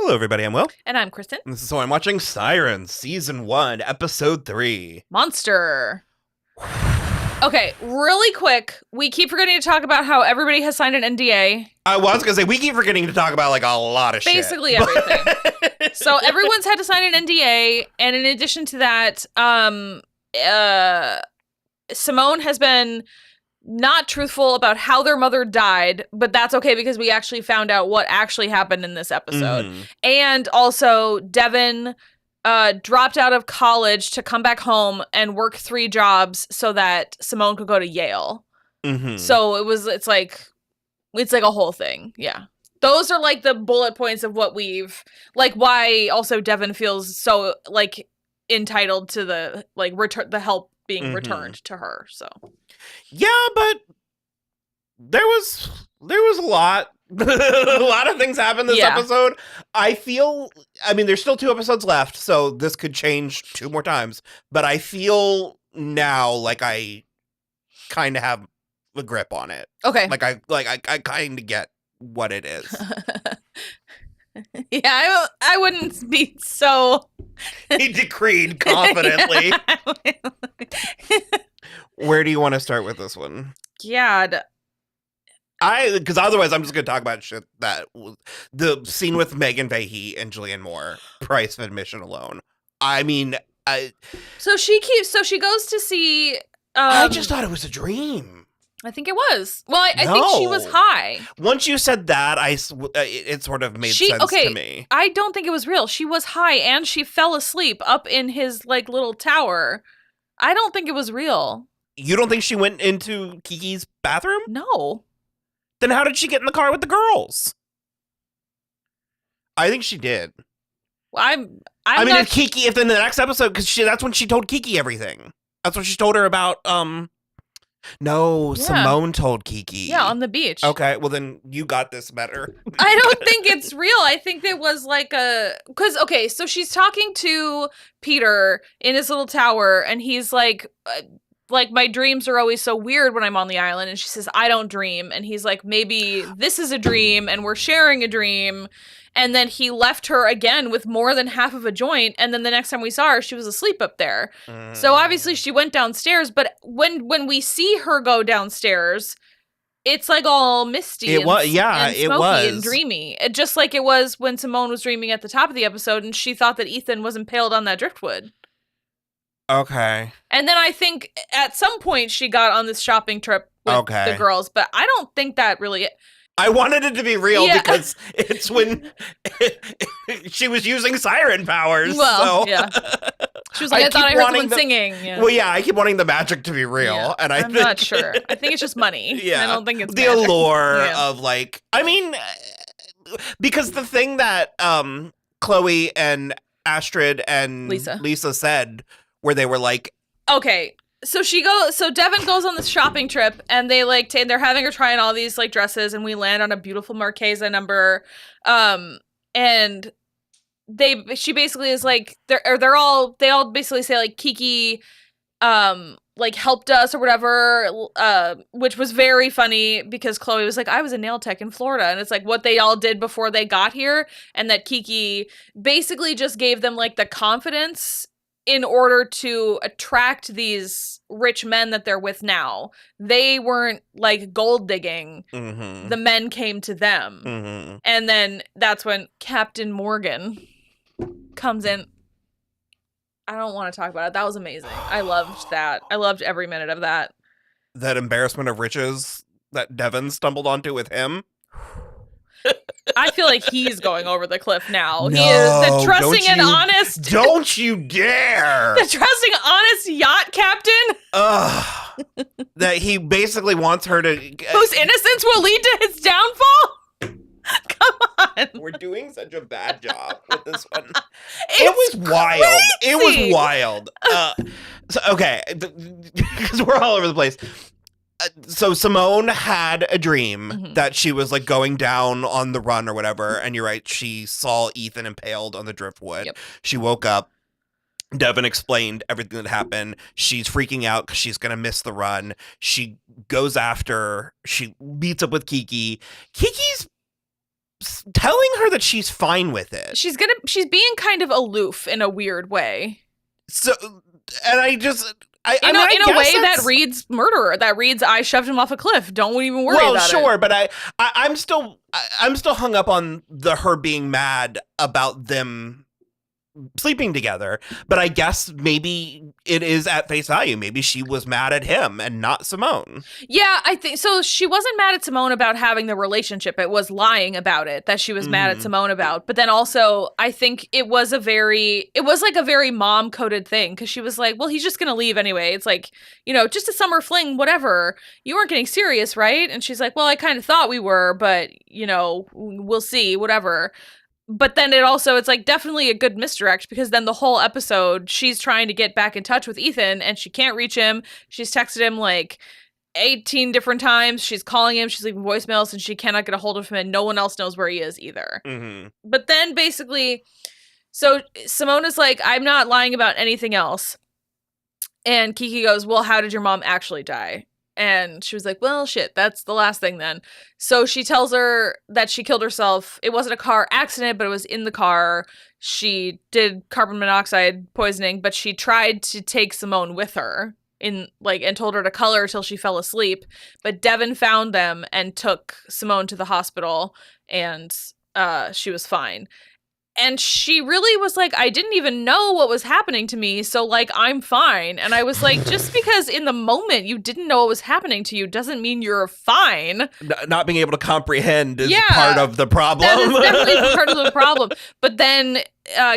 Hello, everybody. I'm Will. And I'm Kristen. And this is So I'm watching Sirens, Season 1, Episode 3. Monster. Okay, really quick. We keep forgetting to talk about how everybody has signed an NDA. I was going to say, we keep forgetting to talk about, like, a lot of Basically shit. everything. So everyone's had to sign an NDA. And in addition to that, Simone has been not truthful about how their mother died, but that's okay because we actually found out what actually happened in this episode. And also, Devin dropped out of college to come back home and work 3 jobs so that Simone could go to Yale. So it's like a whole thing. Yeah. Those are like the bullet points of what we've, like, why also Devin feels so like entitled to the like the help being returned to her. So yeah, but there was a lot. A lot of things happened this episode. I mean, there's still 2 episodes left, so this could change 2 more times. But I feel now like I kind of have a grip on it. Okay. Like I kind of get what it is. Yeah, I wouldn't be so. He decreed confidently. Where do you want to start with this one? God. Because otherwise I'm just going to talk about shit that the scene with Megan Fahey and Julianne Moore, price of admission alone. I mean, so she goes to see. I just thought it was a dream. I think it was. Well, I think she was high. Once you said that, it sort of made sense to me. I don't think it was real. She was high and she fell asleep up in his like little tower. I don't think it was real. You don't think she went into Kiki's bathroom? No. Then how did she get in the car with the girls? I think she did. Well, I mean, if in the next episode, because that's when she told Kiki everything. That's when she told her about, Simone told Kiki. Yeah, on the beach. Okay, well then you got this better. I don't think it's real. I think it was like so she's talking to Peter in his little tower, and he's like, my dreams are always so weird when I'm on the island. And she says, I don't dream. And he's like, maybe this is a dream and we're sharing a dream. And then he left her again with more than half of a joint. And then the next time we saw her, she was asleep up there. So obviously she went downstairs. But when we see her go downstairs, it's like all misty and smoky and dreamy. Just like it was when Simone was dreaming at the top of the episode and she thought that Ethan was impaled on that driftwood. Okay. And then I think at some point she got on this shopping trip with the girls, but I don't think that really... I wanted it to be real because it's when she was using siren powers. Well, yeah. She was like, I thought I heard someone singing. Yeah. Well, yeah, I keep wanting the magic to be real. And I'm not sure. I think it's just money. Yeah. I don't think it's the magic. allure of like, I mean, because the thing that Chloe and Astrid and Lisa said, where they were like, okay, so Devin goes on this shopping trip and they like they're having her try on all these like dresses and we land on a beautiful Marchesa number, and she basically is like they all basically say like Kiki like helped us or whatever, which was very funny because Chloe was like, I was a nail tech in Florida, and it's like what they all did before they got here, and that Kiki basically just gave them like the confidence in order to attract these rich men that they're with now. They weren't like gold digging. The men came to them. And then that's when Captain Morgan comes in. I don't want to talk about it. That was amazing. I loved that. I loved every minute of that. That embarrassment of riches that Devin stumbled onto with him. I feel like he's going over the cliff now. He is the trusting and honest. Don't you dare! The trusting, honest yacht captain. That he basically wants her to. Whose innocence will lead to his downfall? Come on. We're doing such a bad job with this one. It was wild. Crazy. It was wild. So, okay, because we're all over the place. So Simone had a dream that she was like going down on the run or whatever, and you're right, she saw Ethan impaled on the driftwood. She woke up. Devin explained everything that happened. She's freaking out because she's gonna miss the run. She goes after. She meets up with Kiki. Kiki's telling her that she's fine with it. She's being kind of aloof in a weird way. So, and I just... in a way that reads murderer, that reads I shoved him off a cliff. Don't even worry about it. Well, sure, but I'm still hung up on her being mad about them sleeping together. But I guess maybe it is at face value. Maybe she was mad at him and not Simone. Yeah, I think so. She wasn't mad at Simone about having the relationship. It was lying about it that she was mad at Simone about. But then also, I think it was like a very mom coded thing because she was like, well, he's just going to leave anyway. It's like, just a summer fling, whatever. You weren't getting serious, right? And she's like, well, I kind of thought we were, but, we'll see, whatever. But then it's like definitely a good misdirect because then the whole episode, she's trying to get back in touch with Ethan and she can't reach him. She's texted him like 18 different times. She's calling him. She's leaving voicemails and she cannot get a hold of him and no one else knows where he is either. Mm-hmm. But then basically, so Simone is like, I'm not lying about anything else. And Kiki goes, well, how did your mom actually die? And she was like, well, shit, that's the last thing then. So she tells her that she killed herself. It wasn't a car accident, but it was in the car. She did carbon monoxide poisoning, but she tried to take Simone with her and told her to color till she fell asleep. But Devin found them and took Simone to the hospital and she was fine. And she really was like, I didn't even know what was happening to me, so, I'm fine. And I was like, just because in the moment you didn't know what was happening to you doesn't mean you're fine. Not being able to comprehend is part of the problem. That is definitely part of the problem. But then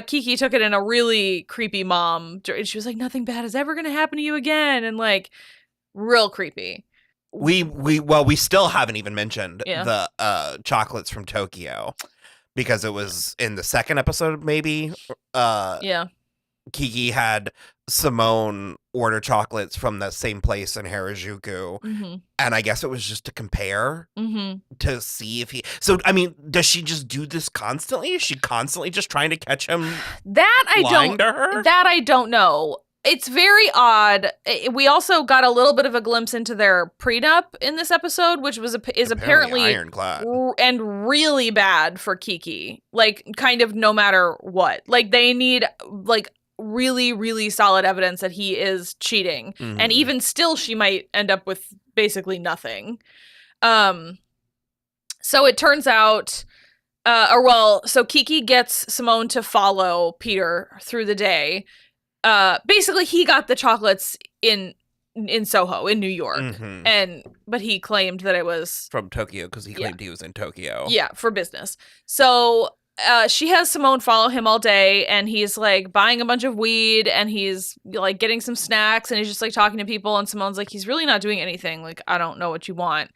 Kiki took it in a really creepy mom. She was like, nothing bad is ever going to happen to you again. And, real creepy. We still haven't even mentioned the chocolates from Tokyo. Because it was in the second episode, maybe. Kiki had Simone order chocolates from the same place in Harajuku. Mm-hmm. And I guess it was just to compare to see if he... So, I mean, does she just do this constantly? Is she constantly just trying to catch him lying to her? That I don't know. It's very odd. We also got a little bit of a glimpse into their prenup in this episode, which is apparently ironclad and really bad for Kiki. Kind of no matter what. They need really, really solid evidence that he is cheating, and even still, she might end up with basically nothing. So it turns out. So Kiki gets Simone to follow Peter through the day. Basically he got the chocolates in Soho in New York, but he claimed that it was from Tokyo because he claimed he was in Tokyo. Yeah, for business. So she has Simone follow him all day, and he's buying a bunch of weed, and he's getting some snacks, and he's just talking to people, and Simone's he's really not doing anything. I don't know what you want.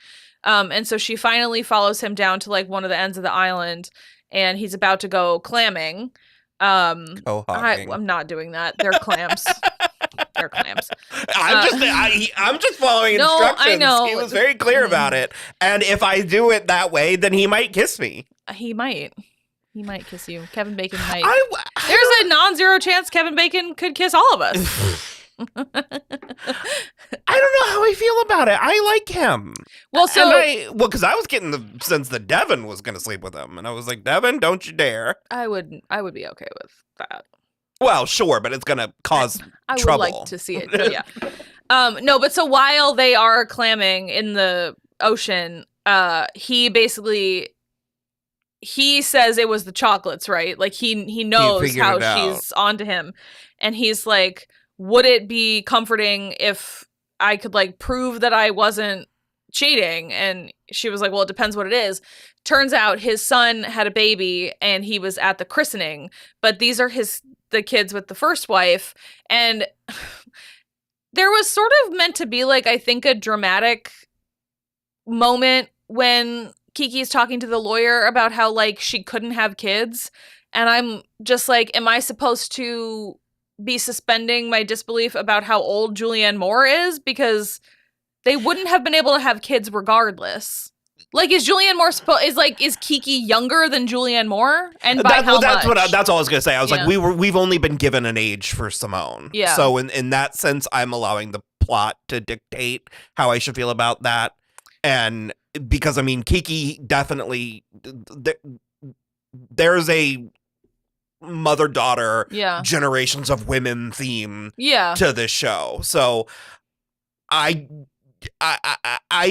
And so she finally follows him down to one of the ends of the island, and he's about to go clamming. I'm not doing that. They're clams. They're clams. I'm just following instructions. I know. He was very clear about it. And if I do it that way, then he might kiss me. He might kiss you. Kevin Bacon might. There's a non-zero chance Kevin Bacon could kiss all of us. I don't know how I feel about it. I like him. Well, because I was getting the sense that Devin was going to sleep with him, and I was like, Devin, don't you dare. I would be okay with that. Well, sure, but it's going to cause trouble. I would like to see it. Yeah. No, but so while they are clamming in the ocean, he says it was the chocolates, right? He knows how she's onto him, and he's like, would it be comforting if I could prove that I wasn't cheating? And she was like, well, it depends what it is. Turns out his son had a baby and he was at the christening, but these are the kids with the first wife. And there was sort of meant to be I think a dramatic moment when Kiki's talking to the lawyer about how she couldn't have kids. And I'm just am I supposed to be suspending my disbelief about how old Julianne Moore is? Because they wouldn't have been able to have kids regardless. Is Julianne Moore is Kiki younger than Julianne Moore? And by how much? That's all I was gonna say. I was we've only been given an age for Simone. Yeah. So in that sense, I'm allowing the plot to dictate how I should feel about that. And because I mean, Kiki definitely there's a mother-daughter generations of women theme to this show. So I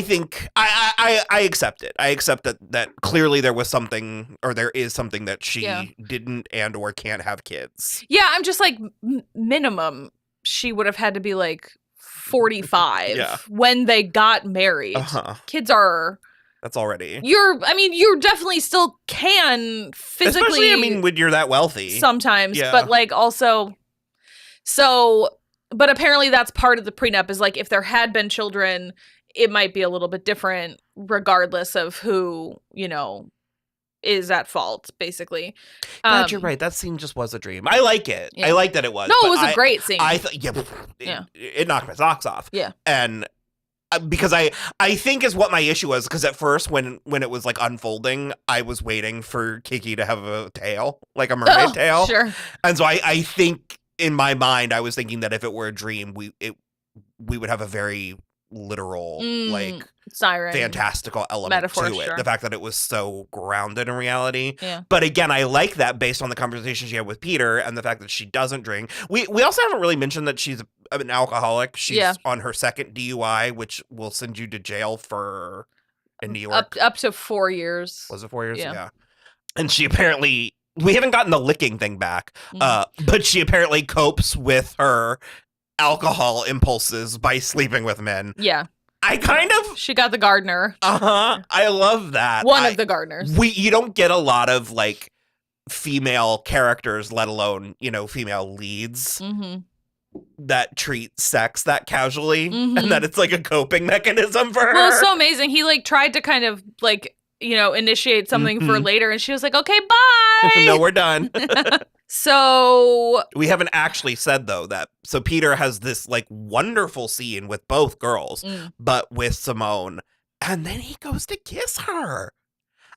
think I accept it. I accept that clearly there was something, or there is something that she didn't and or can't have kids. Yeah, I'm just like minimum she would have had to be like 45 when they got married. Kids are that's already. You definitely still can physically. Especially, I mean, when you're that wealthy. Sometimes, but like also, but apparently that's part of the prenup is like if there had been children, it might be a little bit different regardless of who, is at fault, basically. God, you're right. That scene just was a dream. I like it. I like that it was. No, it was a great scene. It knocked my socks off. Yeah. And because I think is what my issue was, because at first when it was like unfolding, I was waiting for Kiki to have a tail, like a mermaid tail. Sure. And so I think in my mind I was thinking that if it were a dream, we would have a very literal like siren fantastical element metaphor to it. Sure. The fact that it was so grounded in reality. Yeah. But again, I like that based on the conversation she had with Peter and the fact that she doesn't drink. We also haven't really mentioned that she's an alcoholic. She's on her second DUI, which will send you to jail for in New York. Up to 4 years. Was it 4 years? Yeah. And she apparently, we haven't gotten the licking thing back, but she apparently copes with her alcohol impulses by sleeping with men. Yeah. She got the gardener. I love that. One of the gardeners. You don't get a lot of like female characters, let alone, female leads that treat sex that casually and that it's like a coping mechanism for her. Well, it's so amazing. He like tried to kind of like, initiate something for later and she was like, okay, bye. No, we're done. So we haven't actually said though so Peter has this like wonderful scene with both girls, but with Simone, and then he goes to kiss her.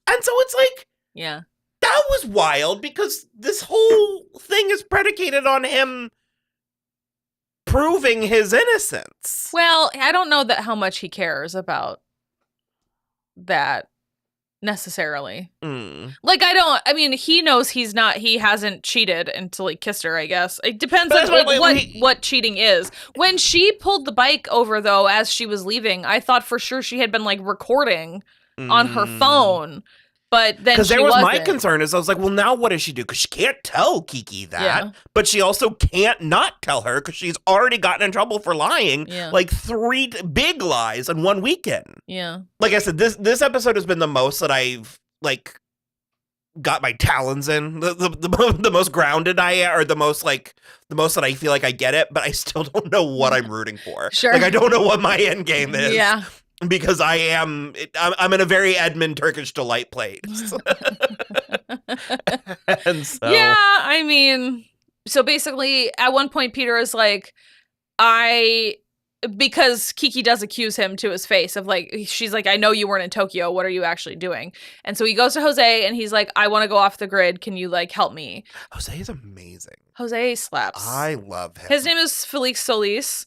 And so it's like, that was wild because this whole thing is predicated on him proving his innocence. Well, I don't know that how much he cares about that necessarily. Like he knows he hasn't cheated until he kissed her, I guess. It depends on what cheating is. When she pulled the bike over though as she was leaving, I thought for sure she had been like recording on her phone. But then because there was my concern is I was like, well, now what does she do? Because she can't tell Kiki that, but she also can't not tell her because she's already gotten in trouble for lying, like 3 big lies in one weekend. Yeah, like I said, this episode has been the most that I've like got my talons in, the most grounded I am, or the most that I feel like I get it, but I still don't know what I'm rooting for. Sure, like I don't know what my end game is. Yeah. Because I'm in a very Edmund Turkish Delight place. And so. Yeah, I mean, so basically at one point Peter is like, because Kiki does accuse him to his face of like, she's like, I know you weren't in Tokyo. What are you actually doing? And so he goes to Jose and he's like, I want to go off the grid. Can you like help me? Jose is amazing. Jose slaps. I love him. His name is Felix Solis.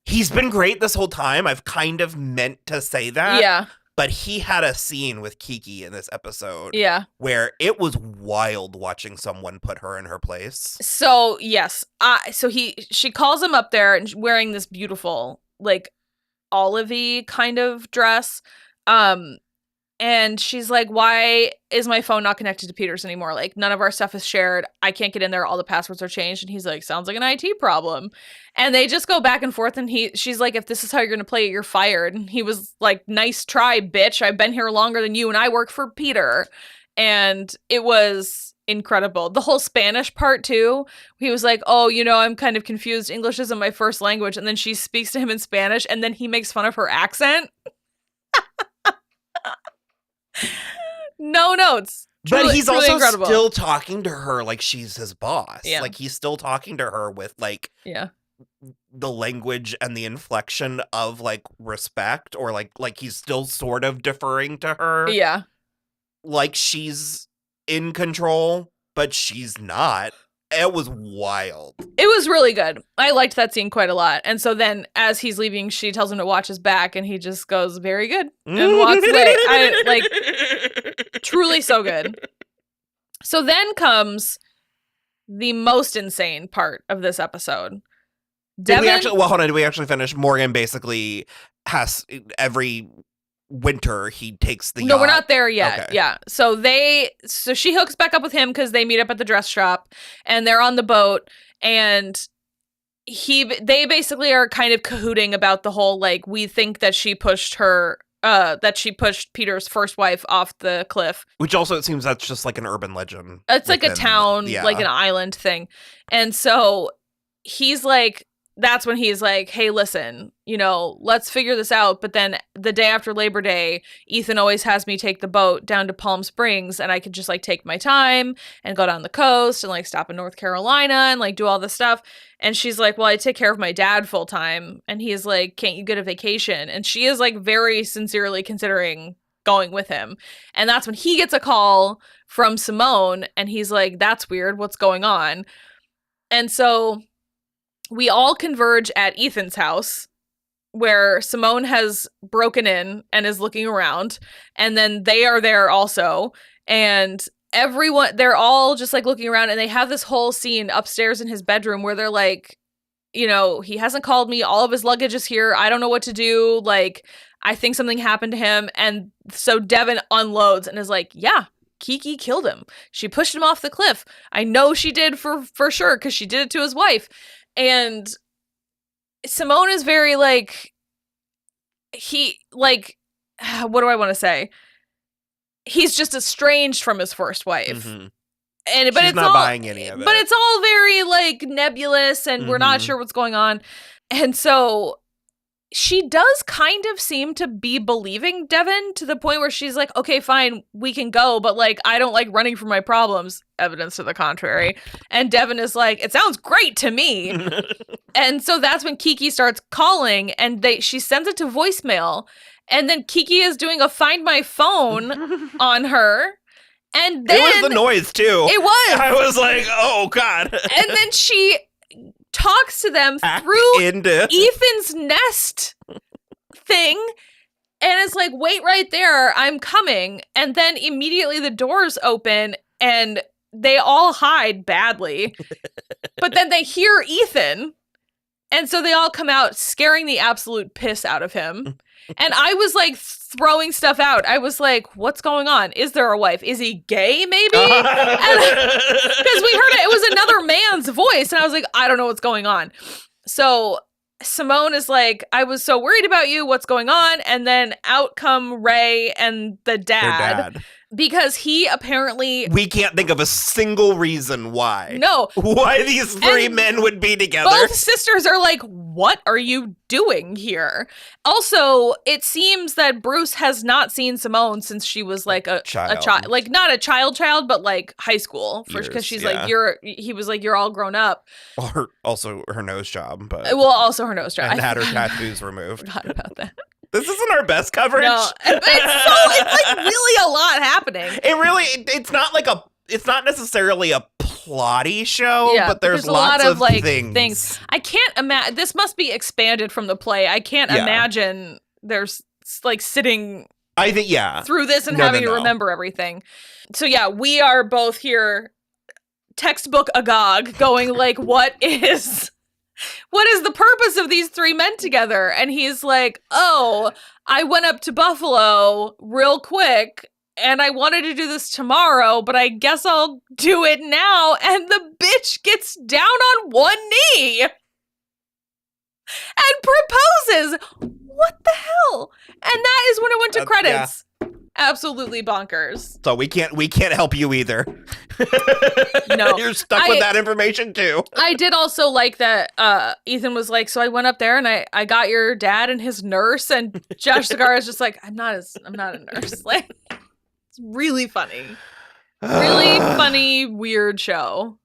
He's been great this whole time. I've kind of meant to say that. Yeah. But he had a scene with Kiki in this episode. Yeah. Where it was wild watching someone put her in her place. So, yes. She calls him up there and wearing this beautiful, like, olive-y kind of dress. And she's like, why is my phone not connected to Peter's anymore? Like, none of our stuff is shared. I can't get in there. All the passwords are changed. And he's like, sounds like an IT problem. And they just go back and forth. And she's like, if this is how you're going to play it, you're fired. And he was like, nice try, bitch. I've been here longer than you and I work for Peter. And it was incredible. The whole Spanish part, too. He was like, oh, I'm kind of confused. English isn't my first language. And then she speaks to him in Spanish. And then he makes fun of her accent. No notes. But he's also incredible. Still talking to her like she's his boss. Yeah. Like he's still talking to her with like the language and the inflection of like respect, or like he's still sort of deferring to her. Yeah. Like she's in control, but she's not. It was wild. It was really good. I liked that scene quite a lot. And so then as he's leaving, she tells him to watch his back, and he just goes, very good, and walks away. Truly so good. So then comes the most insane part of this episode. Did we actually finish? Morgan basically has every winter he takes the yacht. No, we're not there yet. Okay. Yeah. So she hooks back up with him because they meet up at the dress shop, and they're on the boat, and they basically are kind of cahooting about the whole, like, we think that she pushed Peter's first wife off the cliff. Which also, it seems that's just like an urban legend. It's like a town, like an island thing. And so that's when he's like, hey, listen, let's figure this out. But then the day after Labor Day, Ethan always has me take the boat down to Palm Springs, and I could just like take my time and go down the coast and like stop in North Carolina and like do all this stuff. And she's like, well, I take care of my dad full time. And he's like, can't you get a vacation? And she is like very sincerely considering going with him. And that's when he gets a call from Simone, and he's like, that's weird. What's going on? And so we all converge at Ethan's house, where Simone has broken in and is looking around, and then they are there also, and they're all just like looking around, and they have this whole scene upstairs in his bedroom where they're like, he hasn't called me, all of his luggage is here, I don't know what to do, like, I think something happened to him. And so Devin unloads and is like, yeah, Kiki killed him. She pushed him off the cliff. I know she did for sure, because she did it to his wife. And Simone is very like, what do I want to say? He's just estranged from his first wife. Mm-hmm. But she's not buying any of it. But it's all very like nebulous, and we're not sure what's going on. And so she does kind of seem to be believing Devin to the point where she's like, okay, fine, we can go, but like, I don't like running from my problems. Evidence to the contrary. And Devin is like, it sounds great to me. And so that's when Kiki starts calling, and she sends it to voicemail. And then Kiki is doing a Find My Phone on her. And then it was the noise too. It was. I was like, oh God. And then she talks to them through Ethan's Nest thing, and it's like, wait right there, I'm coming. And then immediately the doors open, and they all hide badly. But then they hear Ethan, and so they all come out, scaring the absolute piss out of him. And I was like throwing stuff out. I was like, what's going on? Is there a wife? Is he gay, maybe? Because we heard it was another man's voice. And I was like, I don't know what's going on. So Simone is like, I was so worried about you. What's going on? And then out come Ray and the dad. Because he apparently... We can't think of a single reason why. No. Why these three men would be together. Both sisters are like, what are you doing here? Also, it seems that Bruce has not seen Simone since she was like a child. Like, not a child, but like high school. Because she's like, he was like, you're all grown up. Well, also her nose job. But also her nose job. And had her tattoos removed. I forgot about that. This isn't our best coverage. No, it's like really a lot happening. It's not necessarily a plotty show, but there's lots of like things. I can't imagine. This must be expanded from the play. I can't imagine there's like sitting. I think through this and having to remember everything. So yeah, we are both here, textbook agog, going like, what is the purpose of these three men together? And he's like, oh, I went up to Buffalo real quick and I wanted to do this tomorrow, but I guess I'll do it now. And the bitch gets down on one knee and proposes. What the hell? And that is when it went to credits. Yeah. Absolutely bonkers. So we can't help you either. No. You're stuck with that information too. I did also like that Ethan was like, so I went up there and I got your dad and his nurse, and Josh Segarra is just like, I'm not a nurse. Like, it's really funny. Really funny, weird show.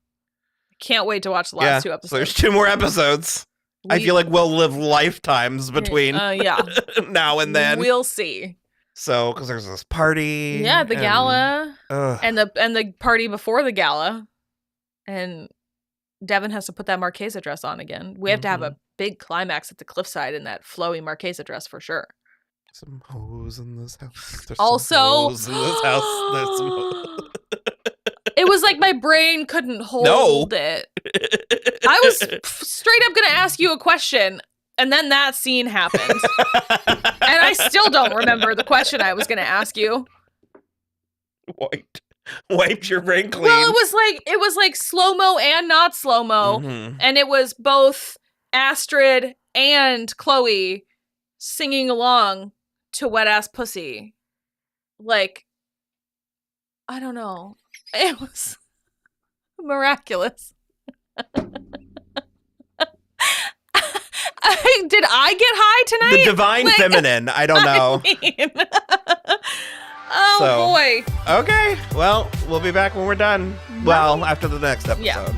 Can't wait to watch the last 2 episodes. So there's 2 more episodes. I feel like we'll live lifetimes between now and then. We'll see. So, because there's this party. Yeah, the gala. And the party before the gala. And Devin has to put that Marchesa dress on again. We have to have a big climax at the cliffside in that flowy Marchesa dress for sure. Some hoes in this house. There's Also, some hoes in this house. There's some hoes. It was like my brain couldn't hold it. I was straight up going to ask you a question, and then that scene happened. And I still don't remember the question I was going to ask you. Wiped your brain clean. Well, it was like slow-mo and not slow-mo. And it was both Astrid and Chloe singing along to Wet Ass Pussy. Like, I don't know. It was miraculous. Did I get high tonight? The divine feminine. I don't know. Boy. Okay. Well, we'll be back when we're done. Well, after the next episode. Yeah.